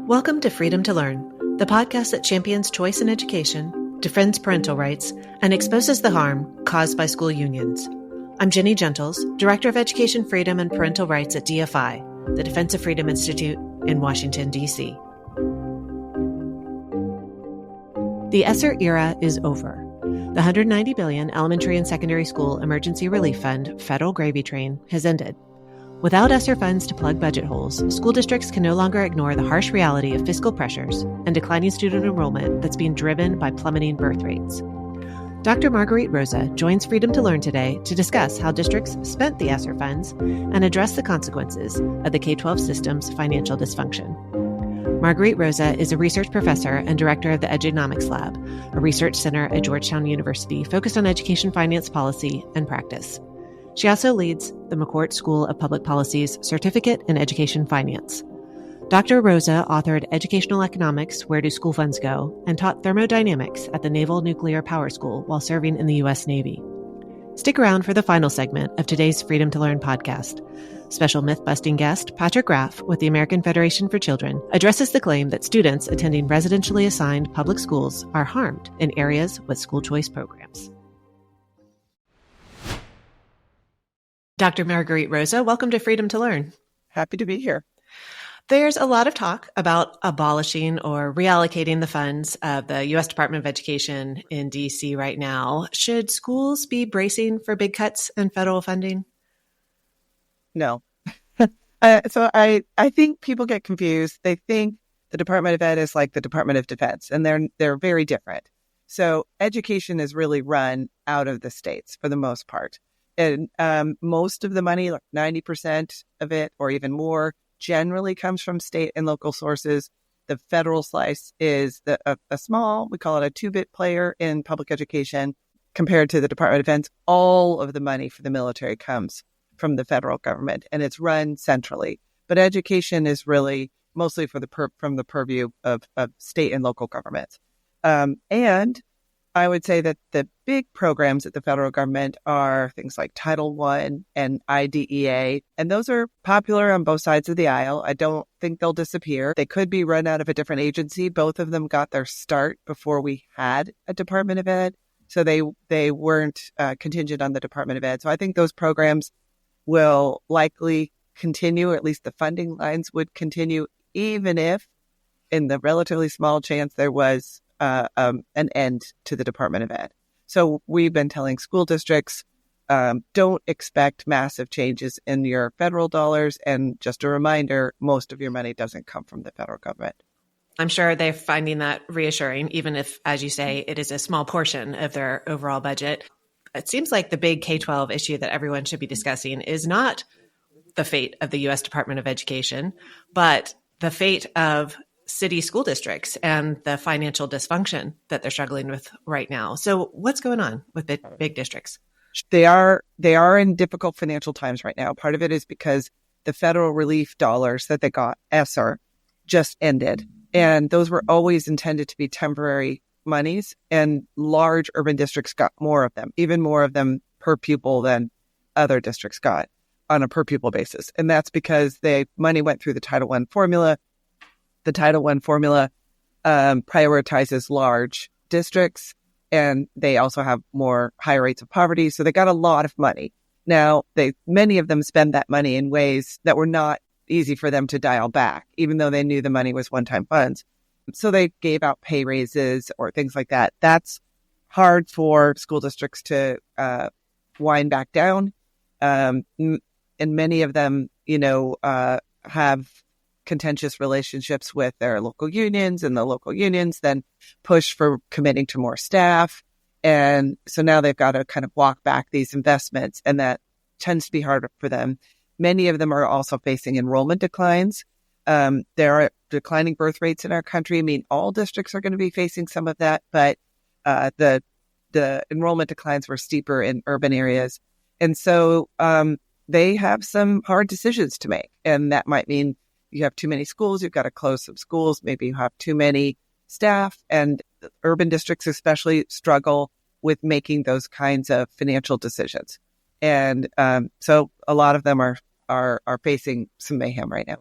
Welcome to Freedom to Learn, the podcast that champions choice in education, defends parental rights, and exposes the harm caused by school unions. I'm Jenny Gentles, Director of Education Freedom and Parental Rights at DFI, the Defense of Freedom Institute in Washington, D.C. The ESSER era is over. The $190 billion Elementary and Secondary School Emergency Relief Fund federal gravy train has ended. Without ESSER funds to plug budget holes, school districts can no longer ignore the harsh reality of fiscal pressures and declining student enrollment that's being driven by plummeting birth rates. Dr. Marguerite Roza joins Freedom to Learn today to discuss how districts spent the ESSER funds and address the consequences of the K-12 system's financial dysfunction. Marguerite Roza is a research professor and director of the Edunomics Lab, a research center at Georgetown University focused on education finance policy and practice. She also leads the McCourt School of Public Policy's Certificate in Education Finance. Dr. Roza authored Educational Economics, Where Do School Funds Go?, and taught thermodynamics at the Naval Nuclear Power School while serving in the U.S. Navy. Stick around for the final segment of today's Freedom to Learn podcast. Special myth-busting guest Patrick Graff with the American Federation for Children addresses the claim that students attending residentially assigned public schools are harmed in areas with school choice programs. Dr. Marguerite Roza, welcome to Freedom to Learn. Happy to be here. There's a lot of talk about abolishing or reallocating the funds of the U.S. Department of Education in D.C. right now. Should schools be bracing for big cuts in federal funding? No. So I think people get confused. They think the Department of Ed is like the Department of Defense, and they're very different. So education is really run out of the states for the most part. And most of the money, like 90% of it or even more, generally comes from state and local sources. The federal slice is a small, we call it a two-bit player in public education compared to the Department of Defense. All of the money for the military comes from the federal government, and it's run centrally. But education is really mostly from the purview of state and local governments. And I would say that the big programs at the federal government are things like Title I and IDEA, and those are popular on both sides of the aisle. I don't think they'll disappear. They could be run out of a different agency. Both of them got their start before we had a Department of Ed, so they weren't contingent on the Department of Ed. So I think those programs will likely continue, or at least the funding lines would continue, even if in the relatively small chance there was an end to the Department of Ed. So we've been telling school districts, don't expect massive changes in your federal dollars. And just a reminder, most of your money doesn't come from the federal government. I'm sure they're finding that reassuring, even if, as you say, it is a small portion of their overall budget. It seems like the big K-12 issue that everyone should be discussing is not the fate of the U.S. Department of Education, but the fate of city school districts and the financial dysfunction that they're struggling with right now. So what's going on with big districts? They are in difficult financial times right now. Part of it is because the federal relief dollars that they got, ESSER, just ended. And those were always intended to be temporary monies, and large urban districts got more of them, even more of them per pupil than other districts got on a per pupil basis. And that's because money went through the Title I formula. The Title I formula prioritizes large districts, and they also have higher rates of poverty. So they got a lot of money. Now, many of them spend that money in ways that were not easy for them to dial back, even though they knew the money was one-time funds. So they gave out pay raises or things like that. That's hard for school districts to wind back down. And many of them, have contentious relationships with their local unions, and the local unions then push for committing to more staff. And so now they've got to kind of walk back these investments, and that tends to be harder for them. Many of them are also facing enrollment declines. There are declining birth rates in our country. I mean, all districts are going to be facing some of that, but the enrollment declines were steeper in urban areas. And so they have some hard decisions to make, and that might mean you have too many schools, you've got to close some schools, maybe you have too many staff, and urban districts especially struggle with making those kinds of financial decisions. And so a lot of them are facing some mayhem right now.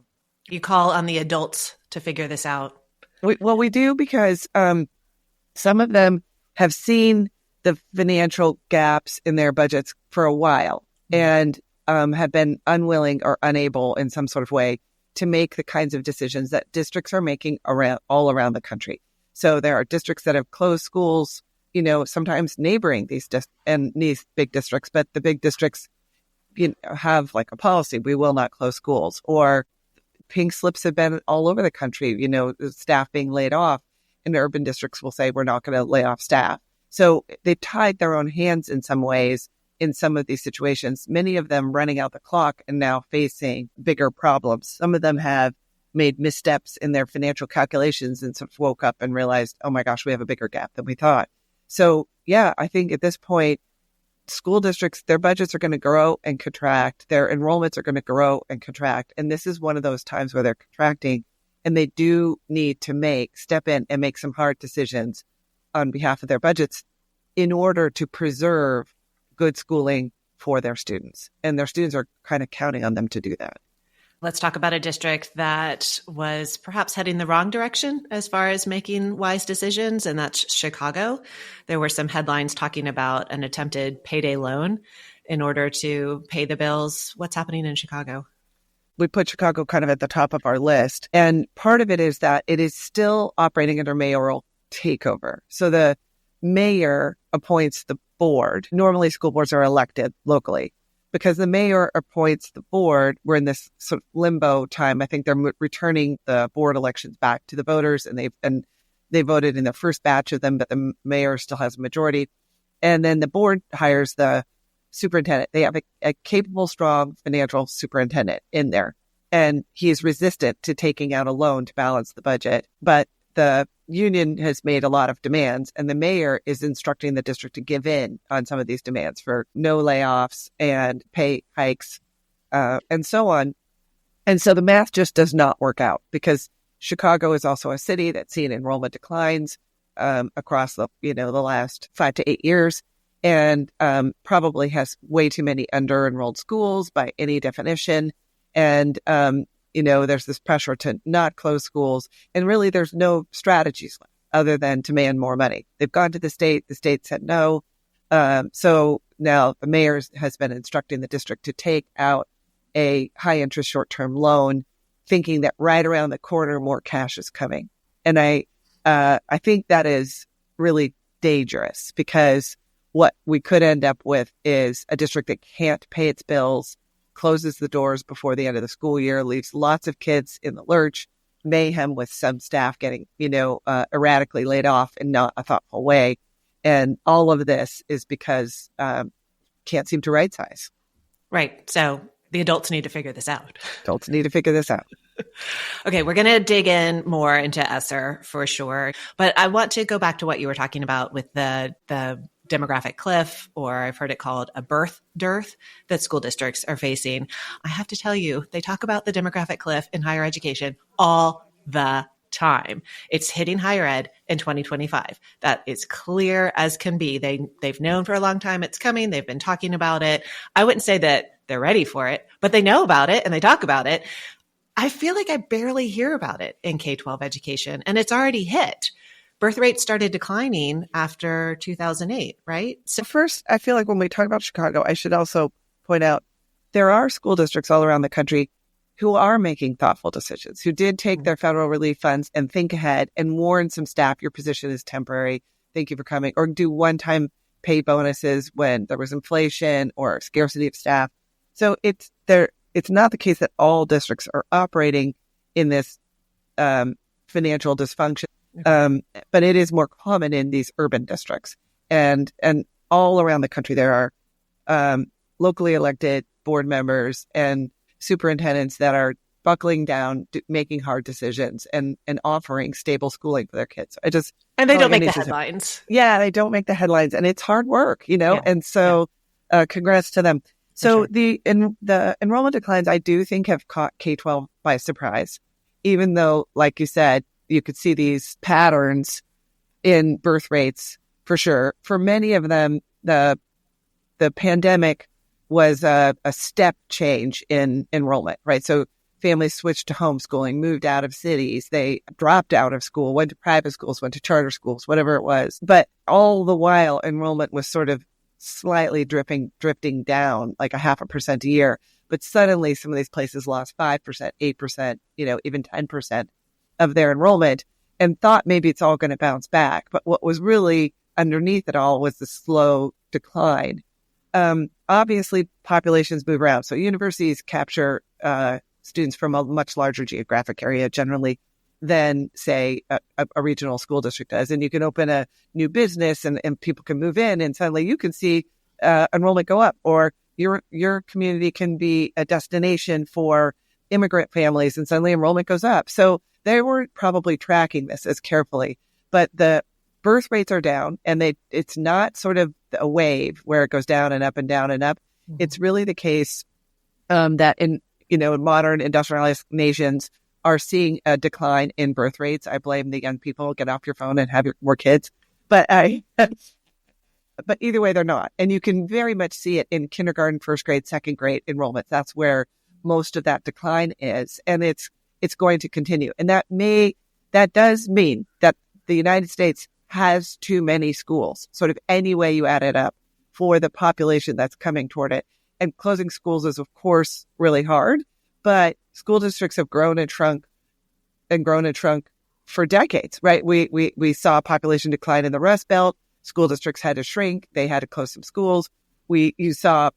You call on the adults to figure this out? We do because some of them have seen the financial gaps in their budgets for a while and have been unwilling or unable in some sort of way to make the kinds of decisions that districts are making all around the country. So there are districts that have closed schools, sometimes neighboring these big districts, but the big districts have like a policy, we will not close schools. Or pink slips have been all over the country, staff being laid off, and urban districts will say, we're not going to lay off staff. So they've tied their own hands in some ways in some of these situations, many of them running out the clock and now facing bigger problems. Some of them have made missteps in their financial calculations and sort of woke up and realized, oh my gosh, we have a bigger gap than we thought. So yeah, I think at this point, school districts, their budgets are going to grow and contract. Their enrollments are going to grow and contract. And this is one of those times where they're contracting and they do need to step in and make some hard decisions on behalf of their budgets in order to preserve good schooling for their students. And their students are kind of counting on them to do that. Let's talk about a district that was perhaps heading the wrong direction as far as making wise decisions, and that's Chicago. There were some headlines talking about an attempted payday loan in order to pay the bills. What's happening in Chicago? We put Chicago kind of at the top of our list. And part of it is that it is still operating under mayoral takeover. So the mayor appoints the board. Normally, school boards are elected locally. Because the mayor appoints the board, we're in this sort of limbo time. I think they're returning the board elections back to the voters, and they voted in the first batch of them, but the mayor still has a majority. And then the board hires the superintendent. They have a capable, strong financial superintendent in there, and he is resistant to taking out a loan to balance the budget. But the union has made a lot of demands, and the mayor is instructing the district to give in on some of these demands for no layoffs and pay hikes and so on. And so the math just does not work out because Chicago is also a city that's seen enrollment declines across the last 5 to 8 years, and probably has way too many under-enrolled schools by any definition. And there's this pressure to not close schools. And really, there's no strategies left other than to demand more money. They've gone to the state. The state said no. So now the mayor has been instructing the district to take out a high-interest short-term loan, thinking that right around the corner, more cash is coming. And I think that is really dangerous because what we could end up with is a district that can't pay its bills, closes the doors before the end of the school year, leaves lots of kids in the lurch, mayhem with some staff getting, erratically laid off in not a thoughtful way. And all of this is because can't seem to right size. Right. So the adults need to figure this out. Adults need to figure this out. Okay, we're going to dig in more into ESSER for sure. But I want to go back to what you were talking about with the demographic cliff, or I've heard it called a birth dearth that school districts are facing. I have to tell you, they talk about the demographic cliff in higher education all the time. It's hitting higher ed in 2025. That is clear as can be. They've known for a long time it's coming. They've been talking about it. I wouldn't say that they're ready for it, but they know about it and they talk about it. I feel like I barely hear about it in K-12 education, and it's already hit. Birth rates started declining after 2008, right? So first, I feel like when we talk about Chicago, I should also point out there are school districts all around the country who are making thoughtful decisions, who did take their federal relief funds and think ahead and warn some staff, your position is temporary, thank you for coming, or do one-time pay bonuses when there was inflation or scarcity of staff. So it's not the case that all districts are operating in this financial dysfunction. But it is more common in these urban districts, and all around the country there are locally elected board members and superintendents that are buckling down, making hard decisions, and offering stable schooling for their kids. And they don't make the headlines. Yeah, they don't make the headlines, and it's hard work, Yeah. And so, congrats to them. So the enrollment declines, I do think, have caught K-12 by surprise, even though, like you said, you could see these patterns in birth rates for sure. For many of them, the pandemic was a step change in enrollment, right? So families switched to homeschooling, moved out of cities. They dropped out of school, went to private schools, went to charter schools, whatever it was. But all the while, enrollment was sort of slightly drifting down, like 0.5% a year. But suddenly, some of these places lost 5%, 8%, even 10% of their enrollment, and thought maybe it's all going to bounce back. But what was really underneath it all was the slow decline. Obviously, populations move around. So universities capture students from a much larger geographic area generally than, say, a regional school district does. And you can open a new business and people can move in, and suddenly you can see enrollment go up. Or your community can be a destination for immigrant families, and suddenly enrollment goes up. So they weren't probably tracking this as carefully. But the birth rates are down, and it's not sort of a wave where it goes down and up and down and up. Mm-hmm. It's really the case that in modern industrialized nations are seeing a decline in birth rates. I blame the young people. Get off your phone and have more kids. But either way, they're not. And you can very much see it in kindergarten, first grade, second grade enrollments. That's where most of that decline is. And it's going to continue. And that does mean that the United States has too many schools, sort of any way you add it up, for the population that's coming toward it. And closing schools is, of course, really hard, but school districts have grown and shrunk for decades, right? We saw population decline in the Rust Belt. School districts had to shrink. They had to close some schools. You saw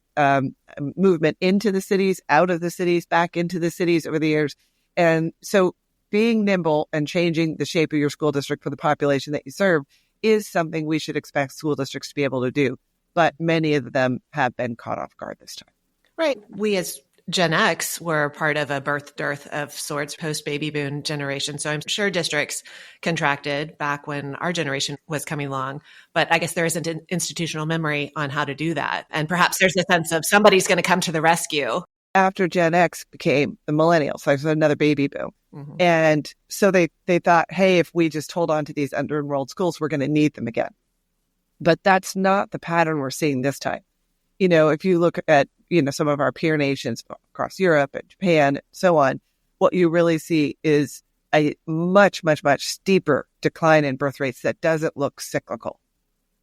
movement into the cities, out of the cities, back into the cities over the years. And so being nimble and changing the shape of your school district for the population that you serve is something we should expect school districts to be able to do. But many of them have been caught off guard this time. Right. We as Gen X were part of a birth dearth of sorts, post-baby boom generation. So I'm sure districts contracted back when our generation was coming along. But I guess there isn't an institutional memory on how to do that. And perhaps there's a sense of somebody's going to come to the rescue. After Gen X became the millennials, like another baby boom. Mm-hmm. And so they thought, hey, if we just hold on to these under-enrolled schools, we're going to need them again. But that's not the pattern we're seeing this time. If you look at, some of our peer nations across Europe and Japan and so on, what you really see is a much, much, much steeper decline in birth rates that doesn't look cyclical.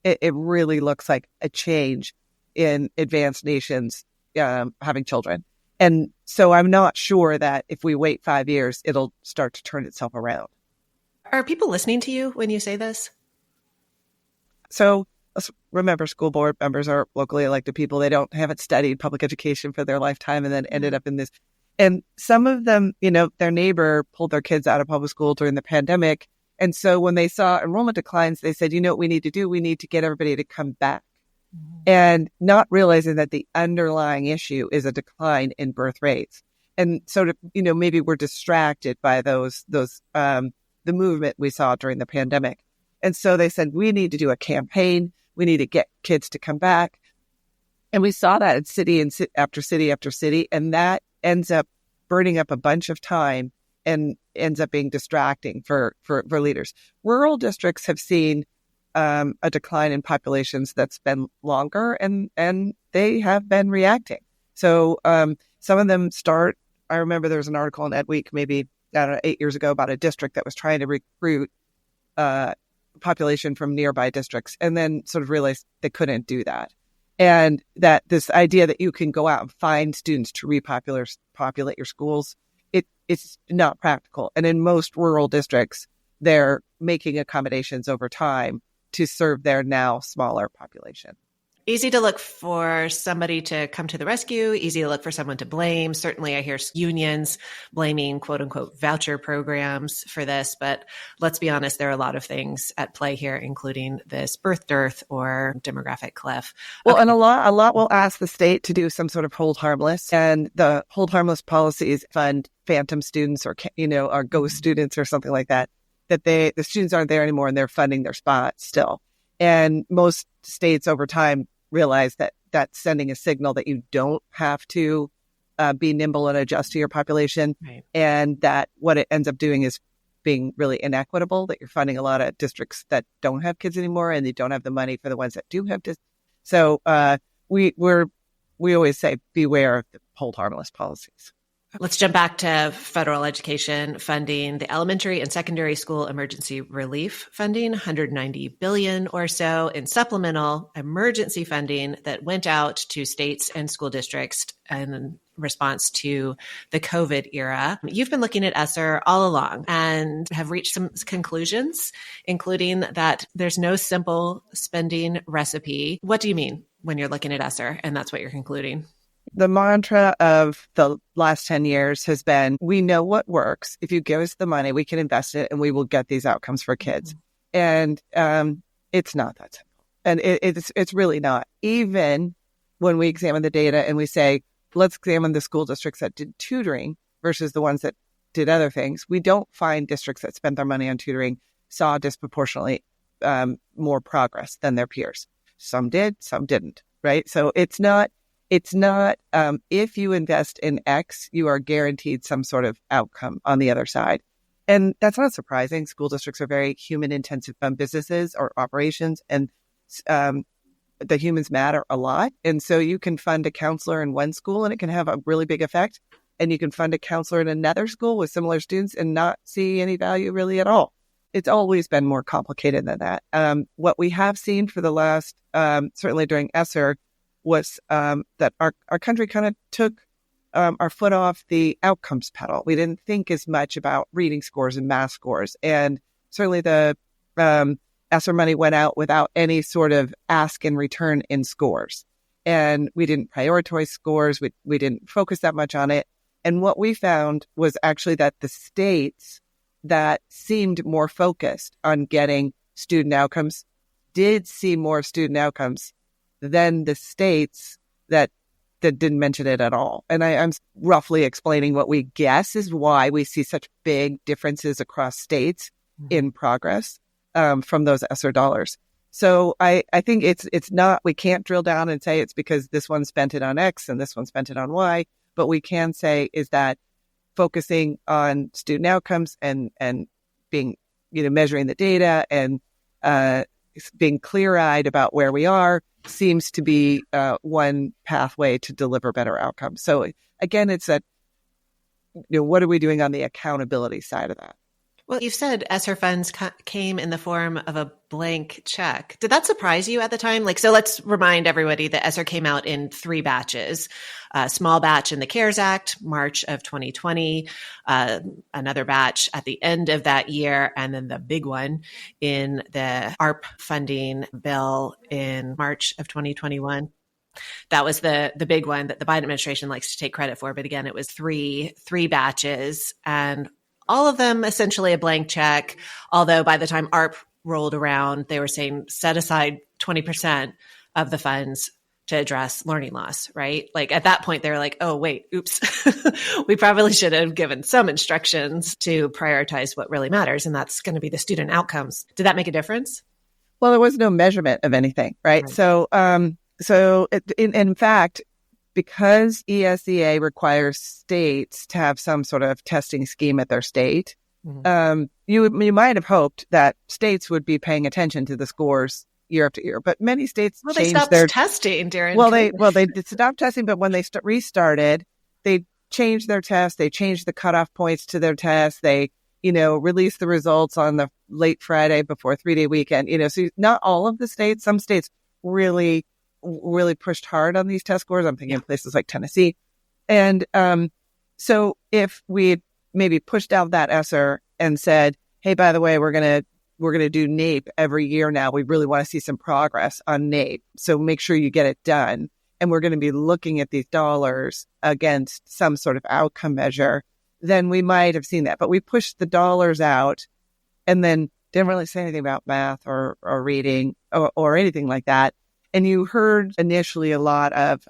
It really looks like a change in advanced nations having children. And so I'm not sure that if we wait 5 years, it'll start to turn itself around. Are people listening to you when you say this? So let's remember, school board members are locally elected people. They haven't studied public education for their lifetime and then ended up in this. And some of them, their neighbor pulled their kids out of public school during the pandemic. And so when they saw enrollment declines, they said, what we need to do? We need to get everybody to come back. And not realizing that the underlying issue is a decline in birth rates. And so, maybe we're distracted by the movement we saw during the pandemic. And so they said, we need to do a campaign. We need to get kids to come back. And we saw that in city after city after city. And that ends up burning up a bunch of time and ends up being distracting for leaders. Rural districts have seen a decline in populations that's been longer, and they have been reacting. So some of them start. I remember there was an article in Edweek maybe 8 years ago about a district that was trying to recruit population from nearby districts, and then sort of realized they couldn't do that. And that this idea that you can go out and find students to populate your schools, it's not practical. And in most rural districts, they're making accommodations over time to serve their now smaller population. Easy to look for somebody to come to the rescue, easy to look for someone to blame. Certainly I hear unions blaming quote unquote voucher programs for this, but let's be honest, there are a lot of things at play here, including this birth dearth or demographic cliff. Well, and a lot will ask the state to do some sort of hold harmless, and the hold harmless policies fund phantom students or, or ghost students or something like that, the students aren't there anymore and they're funding their spot still. And most states over time realize that that's sending a signal that you don't have to be nimble and adjust to your population. Right. And that what it ends up doing is being really inequitable, that you're funding a lot of districts that don't have kids anymore and they don't have the money for the ones that do have kids. So we always say beware of the hold harmless policies. Let's jump back to federal education funding, the elementary and secondary school emergency relief funding, 190 billion or so in supplemental emergency funding that went out to states and school districts in response to the COVID era. You've been looking at ESSER all along and have reached some conclusions, including that there's no simple spending recipe. What do you mean when you're looking at ESSER and that's what you're concluding? The mantra of the last 10 years has been, we know what works. If you give us the money, we can invest it and we will get these outcomes for kids. Mm-hmm. And it's not that simple. And it's really not. Even when we examine the data and we say, let's examine the school districts that did tutoring versus the ones that did other things, we don't find districts that spent their money on tutoring saw disproportionately more progress than their peers. Some did, some didn't, right? So it's not if you invest in X, you are guaranteed some sort of outcome on the other side. And that's not surprising. School districts are very human-intensive businesses or operations, and the humans matter a lot. And so you can fund a counselor in one school and it can have a really big effect. And you can fund a counselor in another school with similar students and not see any value really at all. It's always been more complicated than that. What we have seen for the last, certainly during ESSER, was that our country kind of took our foot off the outcomes pedal. We didn't think as much about reading scores and math scores. And certainly the ESSER money went out without any sort of ask in return in scores. And we didn't prioritize scores. We didn't focus that much on it. And what we found was actually that the states that seemed more focused on getting student outcomes did see more student outcomes than the states that didn't mention it at all. And I'm roughly explaining what we guess is why we see such big differences across states in progress from those ESSER dollars. So I think it's not, we can't drill down and say it's because this one spent it on X and this one spent it on Y, but we can say is that focusing on student outcomes and being, measuring the data and being clear-eyed about where we are seems to be one pathway to deliver better outcomes. So again, it's that, what are we doing on the accountability side of that? Well, you've said ESSER funds came in the form of a blank check. Did that surprise you at the time? So let's remind everybody that ESSER came out in 3 batches. A small batch in the CARES Act, March of 2020, another batch at the end of that year, and then the big one in the ARP funding bill in March of 2021. That was the big one that the Biden administration likes to take credit for. But again, it was three batches, and all of them essentially a blank check. Although by the time ARP rolled around, they were saying set aside 20% of the funds to address learning loss, right? At that point, they were like, oh, wait, oops. We probably should have given some instructions to prioritize what really matters. And that's going to be the student outcomes. Did that make a difference? Well, there was no measurement of anything, right? So in fact, because ESEA requires states to have some sort of testing scheme at their state, you might have hoped that states would be paying attention to the scores year after year. But many states they stopped testing during. They did stop testing, but when they restarted, they changed their tests. They changed the cutoff points to their tests. They released the results on the late Friday before 3-day weekend. So not all of the states. Some states really pushed hard on these test scores. I'm thinking of places like Tennessee. And so if we had maybe pushed out that ESSER and said, hey, by the way, we're going to do NAEP every year now. We really want to see some progress on NAEP. So make sure you get it done. And we're going to be looking at these dollars against some sort of outcome measure. Then we might have seen that. But we pushed the dollars out and then didn't really say anything about math or reading or anything like that. And you heard initially a lot of,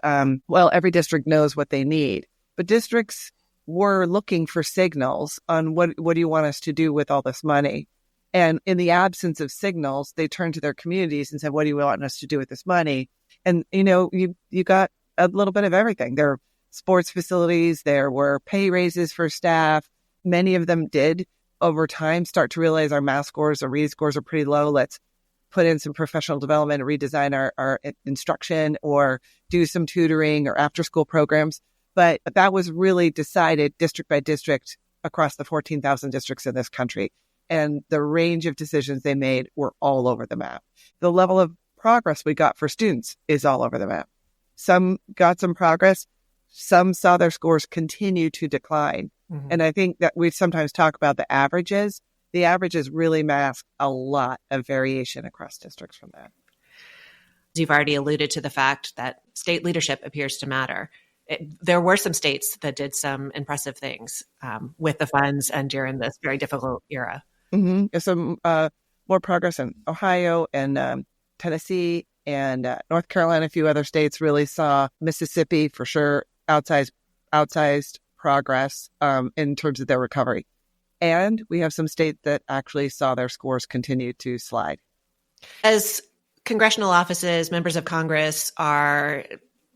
every district knows what they need. But districts were looking for signals on what do you want us to do with all this money? And in the absence of signals, they turned to their communities and said, what do you want us to do with this money? And, you got a little bit of everything. There were sports facilities. There were pay raises for staff. Many of them did over time start to realize our math scores or reading scores are pretty low. Let's put in some professional development and redesign our instruction or do some tutoring or after school programs. But that was really decided district by district across the 14,000 districts in this country. And the range of decisions they made were all over the map. The level of progress we got for students is all over the map. Some got some progress. Some saw their scores continue to decline. Mm-hmm. And I think that we sometimes talk about the averages. The averages really mask a lot of variation across districts from that. You've already alluded to the fact that state leadership appears to matter. There were some states that did some impressive things with the funds and during this very difficult era. Mm-hmm. Some more progress in Ohio and Tennessee and North Carolina. A few other states really saw. Mississippi, for sure, outsized progress in terms of their recovery. And we have some states that actually saw their scores continue to slide. As congressional offices, members of Congress are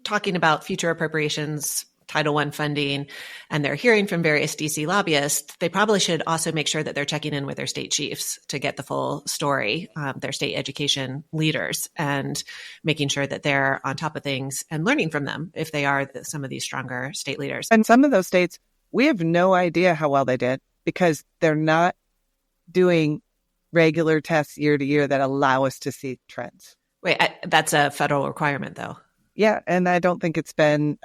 talking about future appropriations, Title I funding, and they're hearing from various DC lobbyists, they probably should also make sure that they're checking in with their state chiefs to get the full story, their state education leaders, and making sure that they're on top of things and learning from them if they are some of these stronger state leaders. And some of those states, we have no idea how well they did because they're not doing regular tests year to year that allow us to see trends. Wait, that's a federal requirement, though. Yeah, and I don't think it's been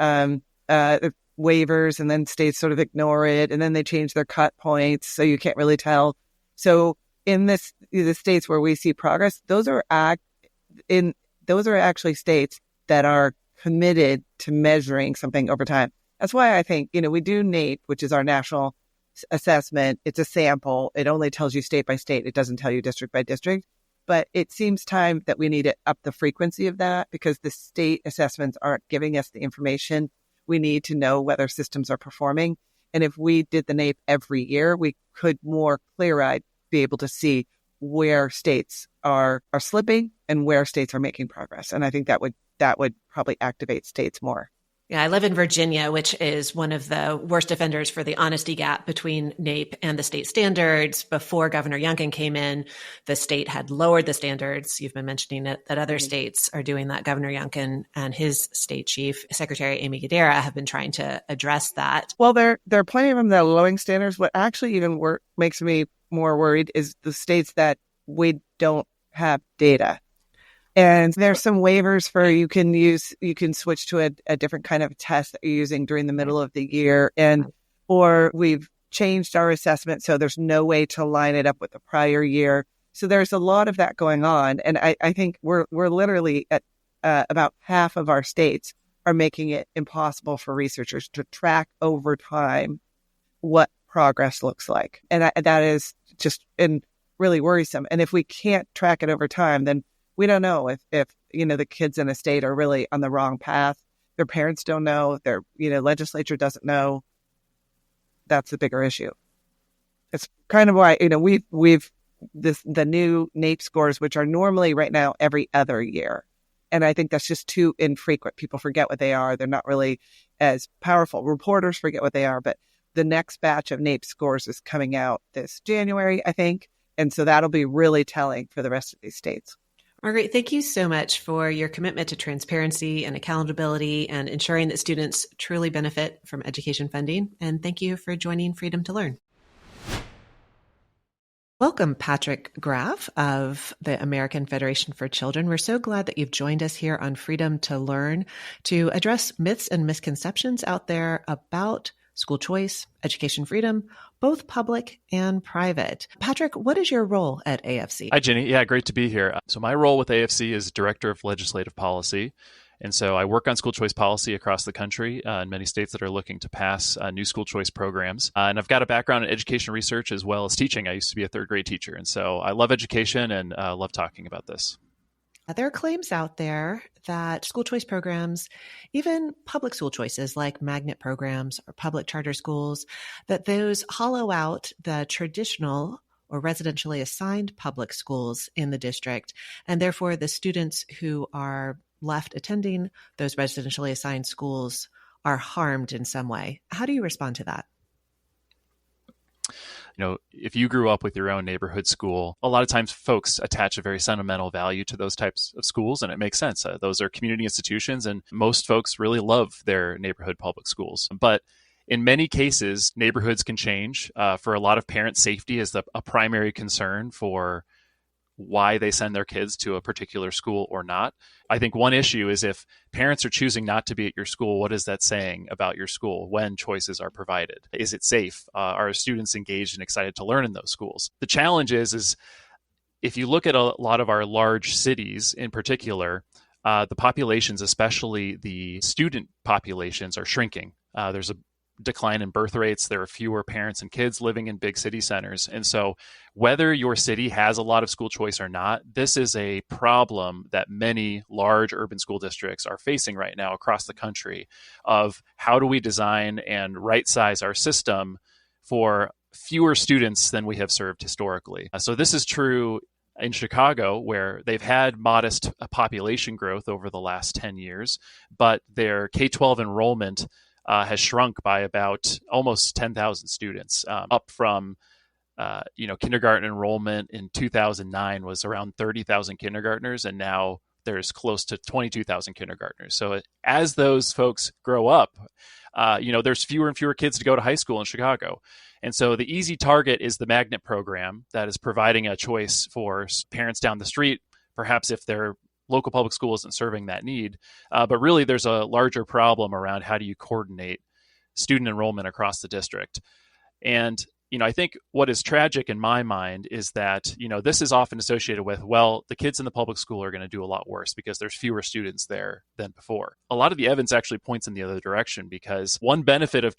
waivers, and then states sort of ignore it, and then they change their cut points, so you can't really tell. So in the states where we see progress, those are actually states that are committed to measuring something over time. That's why I think we do NAEP, which is our national assessment. It's a sample. It only tells you state by state. It doesn't tell you district by district. But it seems time that we need to up the frequency of that because the state assessments aren't giving us the information we need to know whether systems are performing. And if we did the NAEP every year, we could more clear-eyed be able to see where states are slipping and where states are making progress. And I think that would probably activate states more. Yeah, I live in Virginia, which is one of the worst offenders for the honesty gap between NAEP and the state standards. Before Governor Youngkin came in, the state had lowered the standards. You've been mentioning it, that other states are doing that. Governor Youngkin and his state chief, Secretary Amy Gadara, have been trying to address that. Well, there are plenty of them that are lowering standards. What actually even makes me more worried is the states that we don't have data. And there's some waivers for you can switch to a different kind of test that you're using during the middle of the year. Or we've changed our assessment. So there's no way to line it up with the prior year. So there's a lot of that going on. And I think we're literally at about half of our states are making it impossible for researchers to track over time what progress looks like. And that is just really worrisome. And if we can't track it over time, then we don't know if the kids in a state are really on the wrong path. Their parents don't know. Their legislature doesn't know. That's the bigger issue. It's kind of why we've the new NAEP scores, which are normally right now every other year, and I think that's just too infrequent. People forget what they are. They're not really as powerful. Reporters forget what they are. But the next batch of NAEP scores is coming out this January, I think, and so that'll be really telling for the rest of these states. Marguerite, thank you so much for your commitment to transparency and accountability and ensuring that students truly benefit from education funding. And thank you for joining Freedom to Learn. Welcome, Patrick Graff of the American Federation for Children. We're so glad that you've joined us here on Freedom to Learn to address myths and misconceptions out there about school choice, education freedom, both public and private. Patrick, what is your role at AFC? Hi, Jenny. Yeah, great to be here. So my role with AFC is Director of Legislative Policy. And so I work on school choice policy across the country in many states that are looking to pass new school choice programs. And I've got a background in education research as well as teaching. I used to be a third grade teacher. And so I love education and love talking about this. There are claims out there that school choice programs, even public school choices like magnet programs or public charter schools, that those hollow out the traditional or residentially assigned public schools in the district. And therefore, the students who are left attending those residentially assigned schools are harmed in some way. How do you respond to that? If you grew up with your own neighborhood school, a lot of times folks attach a very sentimental value to those types of schools, and it makes sense. Those are community institutions, and most folks really love their neighborhood public schools. But in many cases, neighborhoods can change. For a lot of parents, safety is a primary concern for why they send their kids to a particular school or not. I think one issue is if parents are choosing not to be at your school, what is that saying about your school when choices are provided? Is it safe? Are students engaged and excited to learn in those schools? The challenge is if you look at a lot of our large cities in particular, the populations, especially the student populations, are shrinking. There's a decline in birth rates. There are fewer parents and kids living in big city centers. And so whether your city has a lot of school choice or not, this is a problem that many large urban school districts are facing right now across the country of how do we design and right size our system for fewer students than we have served historically. So this is true in Chicago, where they've had modest population growth over the last 10 years, but their K-12 enrollment has shrunk by about almost 10,000 students, up from, kindergarten enrollment in 2009 was around 30,000 kindergartners, and now there's close to 22,000 kindergartners. So as those folks grow up, there's fewer and fewer kids to go to high school in Chicago. And so the easy target is the magnet program that is providing a choice for parents down the street, perhaps if their local public school isn't serving that need. But really, there's a larger problem around how do you coordinate student enrollment across the district. And, I think what is tragic in my mind is that, this is often associated with, well, the kids in the public school are going to do a lot worse because there's fewer students there than before. A lot of the evidence actually points in the other direction, because one benefit of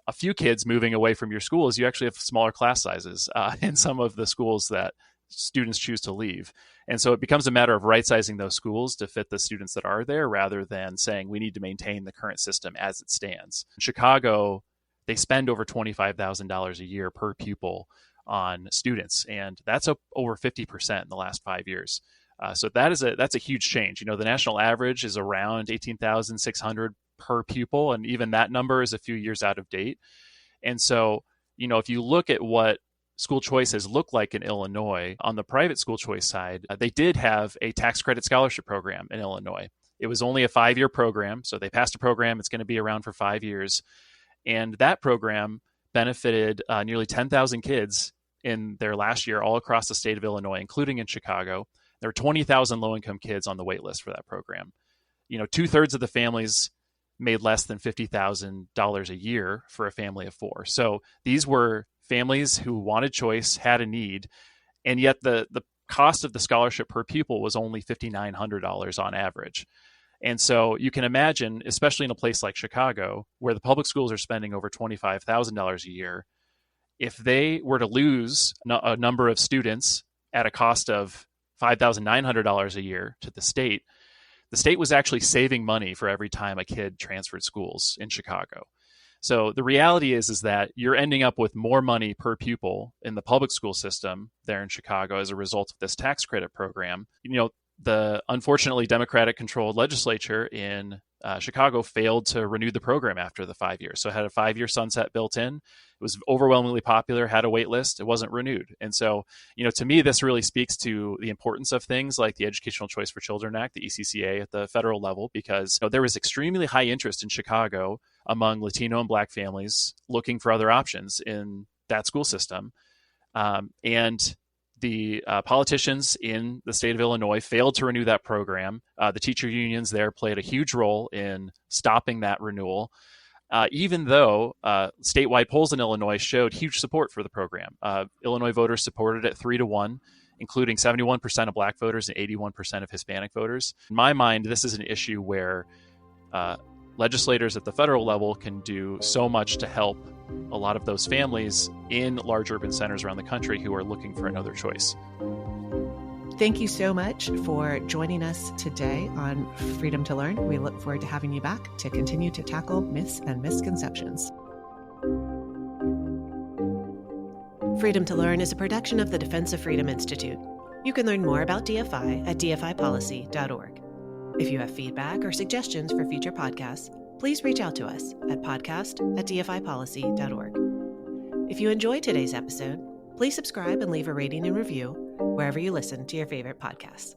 a few kids moving away from your school is you actually have smaller class sizes in some of the schools that students choose to leave. And so it becomes a matter of right-sizing those schools to fit the students that are there, rather than saying we need to maintain the current system as it stands. In Chicago, they spend over $25,000 a year per pupil on students, and that's up over 50% in the last 5 years. So that's a huge change. The national average is around $18,600 per pupil, and even that number is a few years out of date. And so, if you look at what school choice has looked like in Illinois, on the private school choice side, they did have a tax credit scholarship program in Illinois. It was only a 5-year program, so they passed a program. It's going to be around for 5 years. And that program benefited nearly 10,000 kids in their last year all across the state of Illinois, including in Chicago. There were 20,000 low-income kids on the wait list for that program. 2/3 of the families made less than $50,000 a year for a family of 4. So these were families who wanted choice, had a need, and yet the cost of the scholarship per pupil was only $5,900 on average. And so you can imagine, especially in a place like Chicago, where the public schools are spending over $25,000 a year, if they were to lose a number of students at a cost of $5,900 a year to the state was actually saving money for every time a kid transferred schools in Chicago. So the reality is that you're ending up with more money per pupil in the public school system there in Chicago as a result of this tax credit program. The unfortunately Democratic-controlled legislature in Chicago failed to renew the program after the 5 years. So it had a 5-year sunset built in. It was overwhelmingly popular, had a wait list. It wasn't renewed. And so, to me, this really speaks to the importance of things like the Educational Choice for Children Act, the ECCA at the federal level, because there was extremely high interest in Chicago among Latino and Black families looking for other options in that school system. And the politicians in the state of Illinois failed to renew that program. The teacher unions there played a huge role in stopping that renewal, even though statewide polls in Illinois showed huge support for the program. Illinois voters supported it 3-1, including 71% of Black voters and 81% of Hispanic voters. In my mind, this is an issue where legislators at the federal level can do so much to help a lot of those families in large urban centers around the country who are looking for another choice. Thank you so much for joining us today on Freedom to Learn. We look forward to having you back to continue to tackle myths and misconceptions. Freedom to Learn is a production of the Defense of Freedom Institute. You can learn more about DFI at dfipolicy.org. If you have feedback or suggestions for future podcasts, please reach out to us at podcast@dfipolicy.org. If you enjoyed today's episode, please subscribe and leave a rating and review wherever you listen to your favorite podcasts.